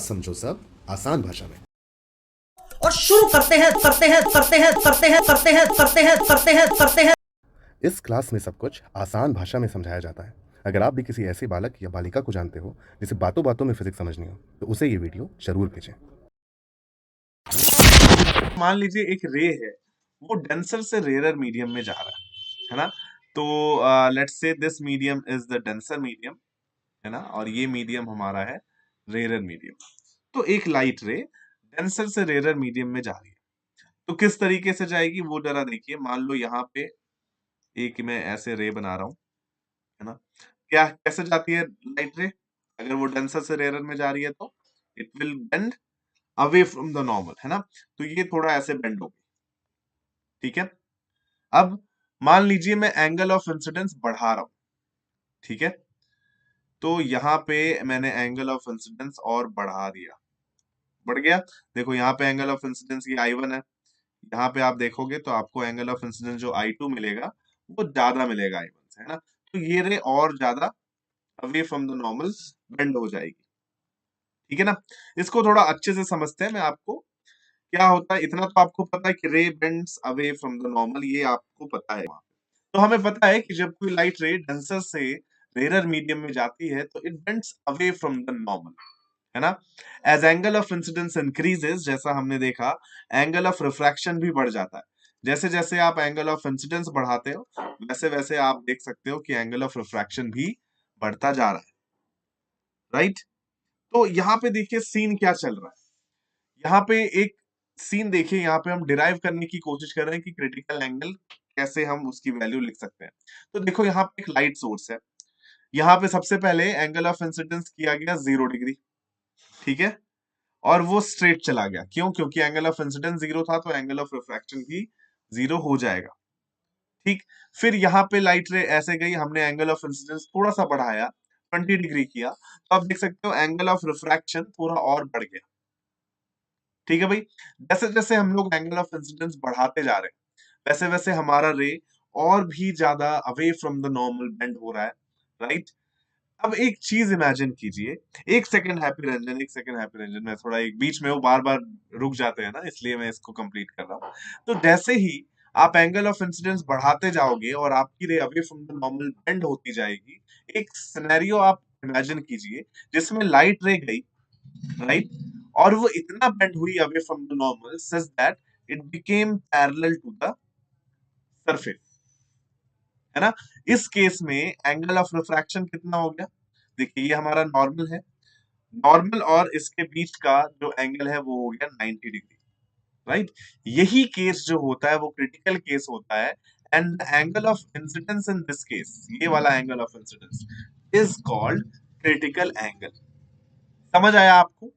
समझो सब आसान भाषा में। और शुरू करते हैं। इस क्लास में सब कुछ आसान भाषा में समझाया जाता है। अगर आप भी किसी ऐसे बालक या बालिका को जानते हो जिसे बातों बातों में फिजिक्स समझनी हो तो उसे ये वीडियो जरूर भेजें। मान लीजिए एक रे है, वो डेंसर से रेयर मीडियम में जा रहा है ना। तो let's say this medium is the denser medium, है ना, और ये मीडियम हमारा है रेयर मीडियम। तो एक लाइट रे डेंसर से रेयर मीडियम में जा रही है, तो किस तरीके से जाएगी वो जरा देखिए। मान लो यहाँ पे एक मैं ऐसे रे बना रहा हूँ, है ना। क्या कैसे जाती है लाइट रे? अगर वो डेंसर से रेयर में जा रही है तो it will bend away from the normal, है ना। तो ये थोड़ा ऐसे बेंड होगी, ठीक है। अब मान लीजिए मैं एंगल ऑफ इंसिडेंस बढ़ा रहा हूं, ठीक है। तो यहाँ पे मैंने एंगल ऑफ इंसिडेंस और बढ़ा दिया, बढ़ गया। देखो यहाँ पे एंगल ऑफ इंसिडेंस ये I1 है, यहाँ पे आप देखोगे तो आपको एंगल ऑफ इंसिडेंस जो I2 मिलेगा वो ज्यादा मिलेगा I1 से, है ना। तो ये रे और ज्यादा away from the normal bend हो जाएगी, ठीक है ना। इसको थोड़ा अच्छे से समझते हैं। मैं आपको क्या होता है इतना तो आपको पता है कि ray bends away from the normal, ये आपको पता है। तो हमें पता है कि जब कोई लाइट रे डेंसर से रेयर मीडियम में जाती है तो it bends away from the normal, है ना। As angle of incidence increases, जैसा हमने देखा, एंगल ऑफ रिफ्रैक्शन भी बढ़ जाता है। जैसे जैसे आप एंगल ऑफ इंसिडेंस बढ़ाते हो वैसे वैसे आप देख सकते हो कि एंगल ऑफ रिफ्रैक्शन भी बढ़ता जा रहा है, राइट। तो यहाँ पे देखिए सीन क्या चल रहा है। यहाँ पे एक सीन देखिए, यहाँ पे हम डिराइव करने की कोशिश कर रहे हैं कि क्रिटिकल एंगल कैसे हम उसकी वैल्यू लिख सकते हैं। तो देखो यहाँ पे एक लाइट सोर्स है, यहाँ पे सबसे पहले एंगल ऑफ इंसिडेंस किया गया 0 डिग्री, ठीक है। और वो स्ट्रेट चला गया, क्यों? क्योंकि एंगल ऑफ इंसिडेंस 0 था तो एंगल ऑफ रिफ्रैक्शन भी 0 हो जाएगा, ठीक। फिर यहाँ पे लाइट रे ऐसे गई, हमने एंगल ऑफ इंसिडेंस थोड़ा सा बढ़ाया, 20 डिग्री किया, तो आप देख सकते हो एंगल ऑफ रिफ्रैक्शन थोड़ा और बढ़ गया, ठीक है भाई। जैसे जैसे हम लोग एंगल ऑफ इंसिडेंस बढ़ाते जा रहे हैं वैसे वैसे हमारा रे और भी ज्यादा away from the normal bend हो रहा है, राइट। अब एक चीज इमेजिन कीजिए, एक सेकंड हैप्पी रंजन, एक सेकंड हैप्पी रंजन, मैं थोड़ा एक बीच में वो बार बार रुक जाते हैं ना, इसलिए मैं इसको कंप्लीट कर रहा हूँ। तो जैसे ही आप एंगल ऑफ इंसिडेंस बढ़ाते जाओगे और आपकी रे away from the normal bend होती जाएगी, एक सिनेरियो आप इमेजिन कीजिए जिसमें लाइट रे गई, राइट, और वो इतना बेंड हुई away from the normal such that it became parallel to the surface, है ना। इस केस में एंगल ऑफ रिफ्रैक्शन कितना हो गया? देखिए ये हमारा नॉर्मल है, नॉर्मल और इसके बीच का जो एंगल है वो हो गया 90 डिग्री, राइट। यही केस जो होता है वो क्रिटिकल केस होता है, and angle of incidence in this case, ये वाला angle of incidence is called critical angle. समझ आया आपको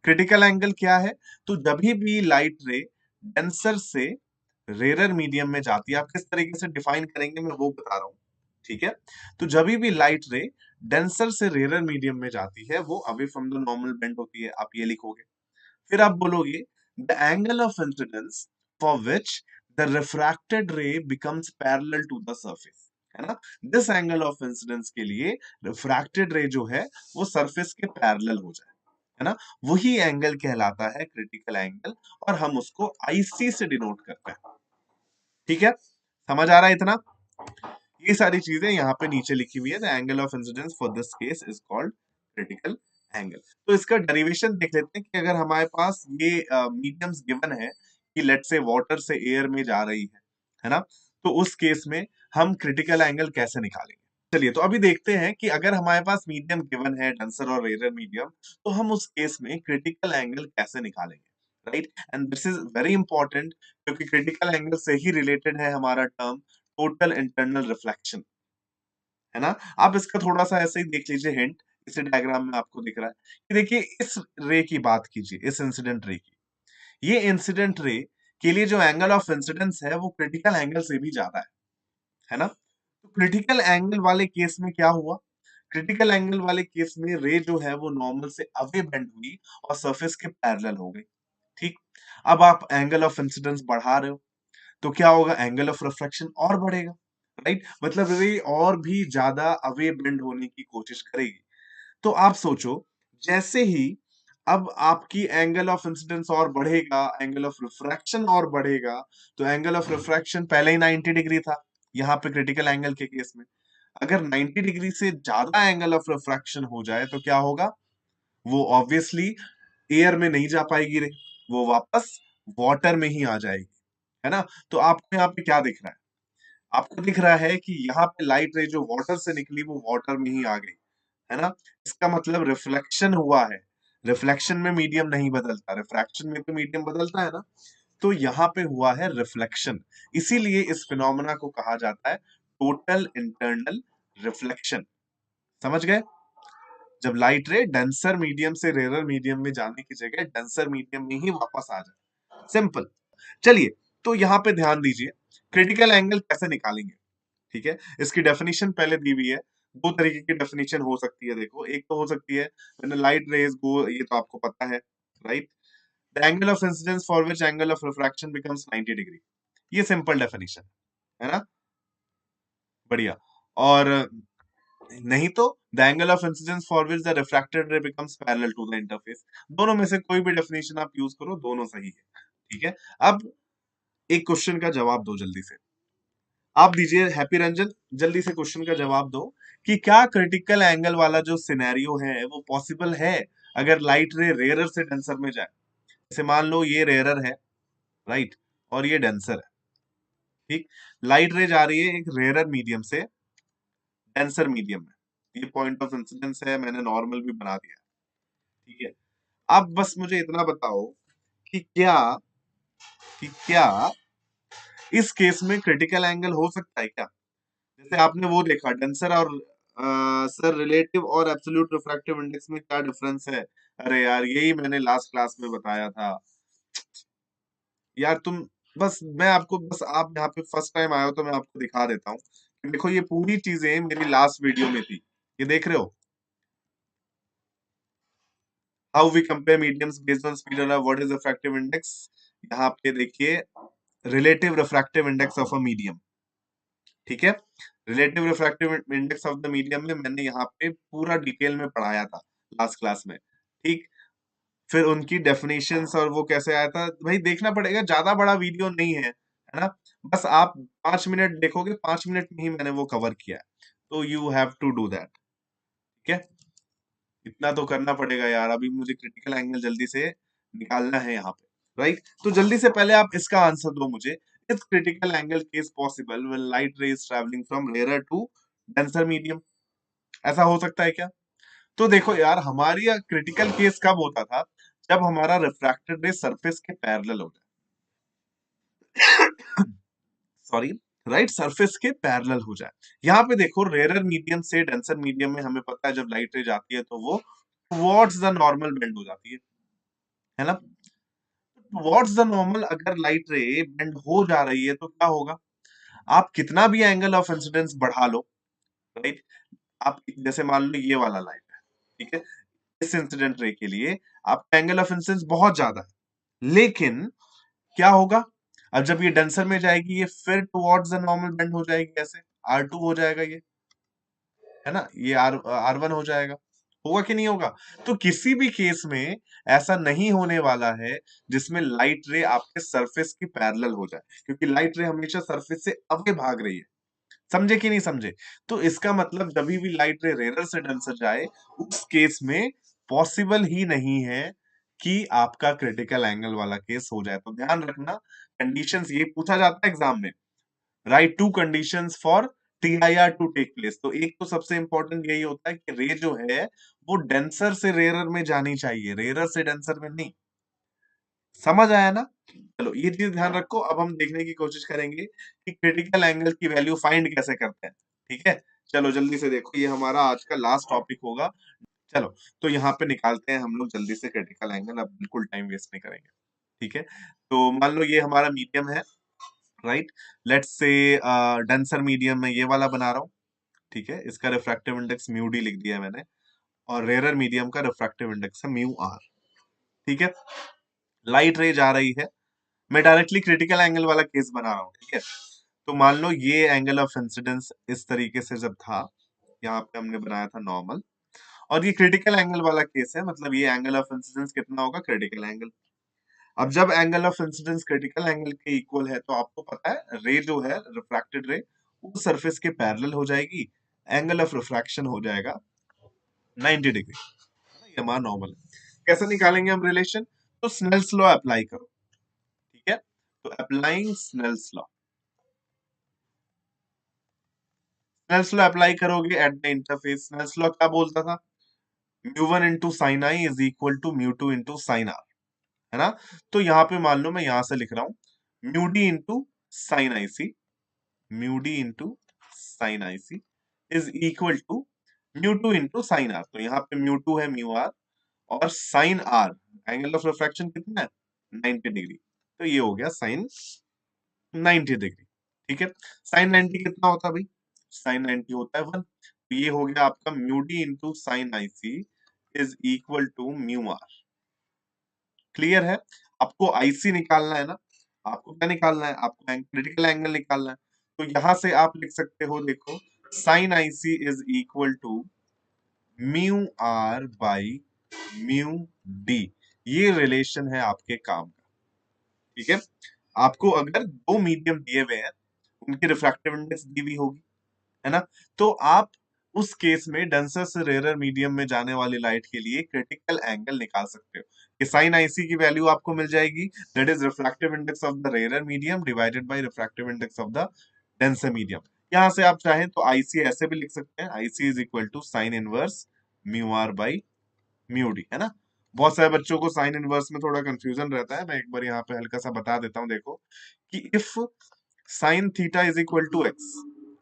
क्रिटिकल एंगल क्या है? तो जब भी लाइट रे डेंसर से रेयर मीडियम में जाती है, आप किस तरीके से डिफाइन करेंगे मैं वो बता रहा हूं, ठीक है। तो जब भी लाइट रे डेंसर से रेयर मीडियम में जाती है वो away from the normal bend होती है, आप ये लिखोगे। फिर आप बोलोगे the angle of incidence for which the refracted ray becomes parallel to the surface, है ना। दिस एंगल ऑफ इंसिडेंस के लिए रिफ्रैक्टेड रे जो है वो सरफेस के पैरेलल हो जाए, है ना, वही एंगल कहलाता है क्रिटिकल एंगल, और हम उसको IC से डिनोट करते हैं, ठीक है। समझ आ रहा है इतना? ये सारी चीजें यहाँ पे नीचे लिखी हुई है। The angle of incidence for this case is called critical angle. तो इसका डेरिवेशन देख लेते हैं कि अगर हमारे पास ये मीडियम्स गिवन है कि लेट्स से वाटर से एयर में जा रही है ना, तो उस केस में हम क्रिटिकल एंगल कैसे निकालेंगे? चलिए तो अभी देखते हैं कि अगर हमारे पास मीडियम गिवन है डेंसर और रेयर मीडियम, तो हम उस केस में क्रिटिकल एंगल कैसे निकालेंगे, right. And this is very important क्योंकि क्रिटिकल एंगल से ही रिलेटेड है हमारा टर्म टोटल इंटरनल रिफ्लेक्शन, है ना। आप इसका थोड़ा सा ऐसे ही देख लीजिए हिंट, इसी डायग्राम में आपको दिख रहा है कि देखिए इस रे की बात कीजिए, इस इंसिडेंट रे की। ये इंसिडेंट रे के लिए जो एंगल ऑफ इंसिडेंस है वो क्रिटिकल एंगल से भी ज्यादा है ना। तो क्रिटिकल एंगल वाले केस में क्या हुआ? क्रिटिकल एंगल वाले केस में रे जो है वो नॉर्मल से अवे बेंड हुई और सरफेस के पैरेलल हो गई, ठीक। अब आप एंगल ऑफ इंसिडेंस बढ़ा रहे हो तो क्या होगा? एंगल ऑफ रिफ्रैक्शन और बढ़ेगा, राइट। मतलब रे और भी ज्यादा अवे बेंड होने की कोशिश करेगी। तो आप सोचो, जैसे ही अब आपकी एंगल ऑफ इंसिडेंस और बढ़ेगा, एंगल ऑफ रिफ्रैक्शन और बढ़ेगा। तो एंगल ऑफ रिफ्रैक्शन पहले ही 90 डिग्री था यहाँ पे क्रिटिकल एंगल के केस में। अगर 90 डिग्री से ज्यादा एंगल ऑफ रिफ्रैक्शन हो जाए तो क्या होगा? वो ऑब्वियसली एयर में नहीं जा पाएगी रे, वो वापस वाटर में ही आ जाएगी, है ना? तो आपको यहाँ पे क्या दिख रहा है? आपको दिख रहा है कि यहाँ पे लाइट रे जो वाटर से निकली वो वाटर में ही आ गई, है ना? इसका मतलब रिफ्लेक्शन हुआ है। रिफ्लेक्शन में मीडियम नहीं बदलता, रिफ्रैक्शन में तो मीडियम बदलता है ना। तो यहाँ पे हुआ है रिफ्लेक्शन, इसीलिए इस फिनोमेना को कहा जाता है टोटल इंटरनल रिफ्लेक्शन। समझ गए? जब लाइट रे डेंसर मीडियम से रेयर मीडियम में जाने की जगह डेंसर मीडियम में ही वापस आ जाए, सिंपल। चलिए, तो यहाँ पे ध्यान दीजिए, क्रिटिकल एंगल कैसे निकालेंगे, ठीक है? इसकी डेफिनेशन पहले दी हुई है। दो तरीके की डेफिनेशन हो सकती है, देखो। एक तो हो सकती है व्हेन लाइट रेज गो, ये तो आपको पता है, right? The angle of incidence for which angle of refraction becomes 90 degree. ये सिंपल डेफिनेशन है ना? बढ़िया। और नहीं तो the angle of incidence for which the refracted ray becomes parallel to the interface. दोनों में से कोई भी डेफिनेशन आप यूज करो, दोनों सही है, ठीक है? अब एक क्वेश्चन का जवाब दो जल्दी से। आप दीजिए हैप्पी रंजन, जल्दी से क्वेश्चन का जवाब दो कि क्या क्रिटिकल एंगल वाला जो सिनेरियो है वो पॉसिबल है अगर लाइट रे रेयरर से डेंसर में जाए। जैसे मान लो ये रेयरर है, राइट, और ये डेंसर है, ठीक? लाइट रे जा रही है एक रेयरर मीडियम से डेंसर मीडियम में। ये पॉइंट ऑफ इंसिडेंस है, मैंने नॉर्मल भी बना दिया, ठीक है? अब बस मुझे इतना बताओ कि क्या इस केस में क्रिटिकल एंगल हो सकता है क्या? जैसे आपने वो देखा डेंसर और सर रिलेटिव और एब्सोल्यूट रिफ्रैक्टिव इंडेक्स में क्या डिफरेंस है? अरे यार, यही मैंने लास्ट क्लास में बताया था यार। तुम बस, मैं आपको बस, आप यहाँ पे फर्स्ट टाइम आए हो तो मैं आपको दिखा देता हूँ। देखो, ये पूरी चीजें मेरी लास्ट वीडियो में थी, ये देख रहे हो? How we compare mediums based on speed और व्हाट इज रिफ्रैक्टिव इंडेक्स। यहाँ पे देखिए, relative refractive index of a medium, ठीक है? Relative refractive index of the medium में मैंने यहाँ पे पूरा डिटेल में पढ़ाया था लास्ट क्लास में, ठीक? फिर उनकी डेफिनेशंस और वो कैसे आया था, भाई देखना पड़ेगा, ज्यादा बड़ा वीडियो नहीं है, है ना? बस आप 5 मिनट देखोगे, 5 मिनट में ही मैंने वो कवर किया है। तो you have to do that, ठीक है? इतना तो करना पड़ेगा यार। अभी मुझे क्रिटिकल एंगल जल्दी से निकालना है यहाँ पे, राइट? तो जल्दी से पहले आप इसका आंसर दो मुझे। Is critical angle case possible when light ray is travelling from rare to denser medium? ऐसा हो सकता है क्या? तो देखो यार, हमारी क्रिटिकल केस कब होता था? जब हमारा रिफ्रैक्टेड रे सरफेस के पैरेलल हो जाए, सॉरी, राइट, सरफेस के पैरेलल हो जाए। यहाँ पे देखो, रेयरर मीडियम से डेंसर मीडियम में हमें पता है जब लाइट रे जाती है तो वो टुवर्ड्स द नॉर्मल बेंड हो जाती है ना? टुवर्ड्स द नॉर्मल अगर लाइट रे बेंड हो जा रही है तो क्या होगा? आप कितना भी एंगल ऑफ इंसिडेंस बढ़ा लो, राइट, आप जैसे मान लो ये वाला लाइट है, ठीक है? इस इंसिडेंट रे के लिए आपका एंगल ऑफ इंसिडेंस बहुत ज्यादा है, लेकिन क्या होगा? अब जब ये डेंसर में जाएगी, ये फिर टुवर्ड्स द नॉर्मल बेंड हो जाएगी, ऐसे R2 हो जाएगा ये, है ना? ये R1 हो जाएगा। होगा कि नहीं होगा? तो किसी भी केस में ऐसा नहीं होने वाला है जिसमें लाइट रे आपके सरफेस की पैरेलल हो जाए, क्योंकि लाइट रे हमेशा सरफेस से आगे भाग रही है। समझे कि नहीं समझे? तो इसका मतलब जब भी लाइट रे रेयर से डेंसर जाए, उस केस में पॉसिबल ही नहीं है कि आपका क्रिटिकल एंगल वाला केस हो जाए। तो ध्यान रखना, कंडीशंस ये पूछा जाता है एग्जाम में, right, two conditions for TIR to take place. तो एक तो सबसे इंपॉर्टेंट यही होता है कि रे जो है वो डेंसर से रेयरर में जानी चाहिए, रेयरर से डेंसर में नहीं। समझ आया ना? चलो, ये चीज ध्यान रखो। अब हम देखने की कोशिश करेंगे कि क्रिटिकल एंगल की वैल्यू फाइंड कैसे करते हैं, ठीक है? चलो जल्दी से देखो, ये हमारा आज का लास्ट टॉपिक होगा। चलो, तो यहाँ पे निकालते हैं हम लोग जल्दी से क्रिटिकल एंगल, अब बिल्कुल टाइम वेस्ट नहीं करेंगे, ठीक है? तो मान लो ये हमारा मीडियम है, right? Let's say denser medium में ये वाला बना रहा हूँ, ठीक है? इसका रिफ्रैक्टिव इंडेक्स म्यू डी लिख दिया मैंने, और रेयरर मीडियम का रिफ्रैक्टिव इंडेक्स है म्यू आर, ठीक है? लाइट रे जा रही है, मैं डायरेक्टली क्रिटिकल एंगल वाला केस बना रहा हूँ, ठीक है? तो मान लो ये एंगल ऑफ इंसिडेंस इस तरीके से जब था, यहाँ पे हमने बनाया था नॉर्मल, और ये क्रिटिकल एंगल वाला केस है, मतलब ये एंगल ऑफ इंसिडेंस कितना होगा, क्रिटिकल एंगल। अब जब angle of incidence critical angle के इक्वल है तो आपको पता है रे जो है रिफ्रैक्टेड रे वो सरफेस के पैरेलल हो जाएगी, एंगल ऑफ रिफ्रैक्शन हो जाएगा 90 डिग्री, ये हमारा नॉर्मल है। कैसे निकालेंगे हम रिलेशन, तो स्नेल्स लॉ अप्लाई करो, ठीक है। तो applying Snell's law, Snell's law apply करोगे at the interface. Snell's law क्या बोलता था, μ1 into sine I is equal to μ2 into sine R, है ना। तो यहाँ पे मान लो मैं यहां से लिख रहा हूं mu D into sine I C, mu D into sine I C is equal to μ2 into sine R. तो यहाँ पे μ2 है म्यू आर और sine R angle of refraction कितना है 90 डिग्री, तो ये हो गया साइन 90 डिग्री, ठीक है। साइन 90 कितना होता है भाई, साइन 90 होता है 1, तो ये हो गया आपका mu D into sine I C is equal to mu R. Clear है, आपको आईसी निकालना है ना, आपको क्या निकालना है, आपको क्रिटिकल एंगल निकालना है। तो यहां से आप लिख सकते हो, देखो sine IC is equal to mu R by mu D, ये रिलेशन है आपके काम का, ठीक है। आपको अगर दो मीडियम दिए हुए हैं, उनकी रिफ्रैक्टिव इंडेक्स दी हुई होगी, है ना, तो आप उस केस में डेंसर से रेयर मीडियम में जाने वाली लाइट के लिए क्रिटिकल एंगल निकाल सकते हो। कि साइन आईसी की वैल्यू आपको मिल जाएगी, that is refractive index of the rare medium divided by refractive index of the denser medium. यहां से आप चाहें तो आईसी ऐसे भी लिख सकते हैं, IC is equal to sine inverse mu R by mu D, है ना। बहुत सारे बच्चों को साइन इनवर्स में थोड़ा कंफ्यूजन रहता है, मैं एक बार यहाँ पे हल्का सा बता देता हूँ। देखो कि if sine theta is equal to X,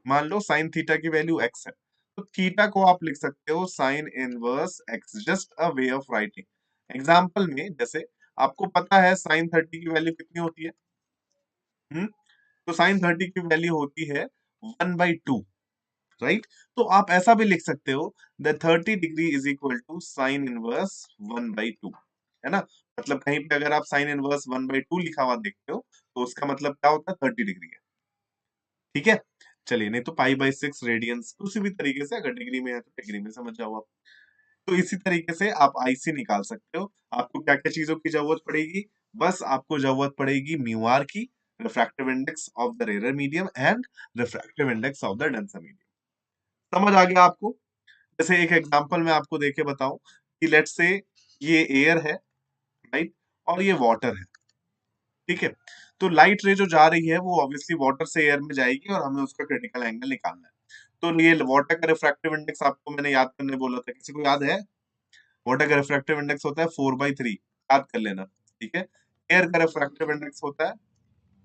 मान लो साइन थीटा की वैल्यू एक्स है, तो थीटा को आप लिख सकते हो sine inverse X, just a way of writing. Example में जैसे आपको पता है साइन 30 की वैल्यू कितनी होती है, तो साइन 30 की वैल्यू होती है 1/2, राइट। तो आप ऐसा भी लिख सकते हो the 30 degree is equal to sine inverse 1/2, है ना। मतलब कहीं पे अगर आप साइन इनवर्स 1/2 लिखा हुआ देखते हो तो उसका मतलब क्या होता है 30 डिग्री है, ठीक है। चलिए, नहीं तो π/6 रेडियंस, उसी भी तरीके से अगर डिग्री में है तो डिग्री में समझ जाओ आप। तो इसी तरीके से आप आईसी निकाल सकते हो। आपको क्या क्या चीजों की जरूरत पड़ेगी, बस आपको जरूरत पड़ेगी म्यू आर की, refractive index of the rare medium and refractive index of the denser medium. समझ आ गया आपको। जैसे एक एग्जांपल मैं आपको देके बताऊं कि लेट्स से ये एयर है, राइट, और ये वाटर है, ठीक है। तो लाइट रे जो जा रही है वो ऑब्वियसली वाटर से एयर में जाएगी और हमें उसका क्रिटिकल एंगल निकालना है। तो ये वाटर का रिफ्रैक्टिव इंडेक्स आपको मैंने याद करने बोला था, किसी को याद है? वाटर का रिफ्रैक्टिव इंडेक्स होता है 4/3, याद कर लेना, ठीक है। एयर का रिफ्रैक्टिव इंडेक्स होता है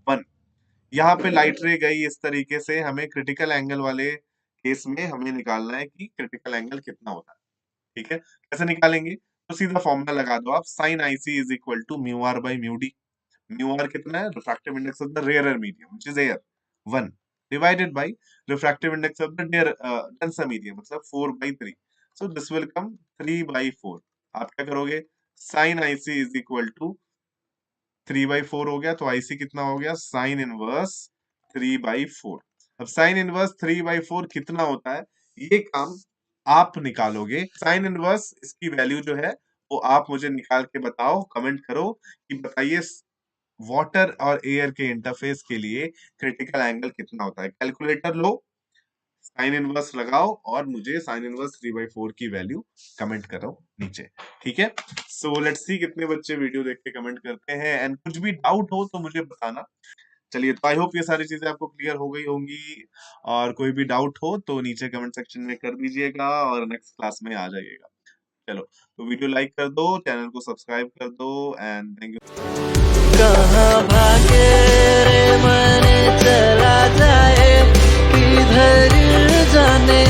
1। यहाँ पे लाइट रे गई इस तरीके से, हमें क्रिटिकल एंगल वाले केस में हमें निकालना है कि क्रिटिकल एंगल कितना होता है, ठीक है। कैसे निकालेंगे, तो सीधा फॉर्मूला लगा दो आप, sine IC is equal to mu R by mu D. Mu R कितना है, refractive index of the rare medium which is air 1 divided by refractive index of the denser medium, मतलब 4/3। So this will come 3/4। आप क्या करोगे, sine IC is equal to 3/4 हो गया, तो IC कितना हो गया, साइन इनवर्स 3/4। अब साइन इनवर्स 3/4 कितना होता है, ये काम आप निकालोगे। साइन इनवर्स इसकी वैल्यू जो है वो आप मुझे निकाल के बताओ, कमेंट करो कि बताइए वाटर और एयर के इंटरफेस के लिए क्रिटिकल एंगल कितना होता है। कैलकुलेटर लो, साइन इनवर्स लगाओ और मुझे साइन इनवर्स 3/4 की वैल्यू कमेंट करो नीचे, ठीक है। सो लेट्स सी कितने बच्चे वीडियो देख के कमेंट करते हैं, एंड कुछ भी डाउट हो तो मुझे बताना। चलिए, तो आई होप ये सारी चीजें आपको क्लियर हो गई होंगी, और कोई भी डाउट हो तो नीचे कमेंट सेक्शन में कर दीजिएगा और नेक्स्ट क्लास में आ जाइएगा। चलो, तो वीडियो लाइक कर दो, चैनल को सब्सक्राइब कर दो, एंड थैंक यू। कहाँ भागे रे मन चला जाए, किधर जाने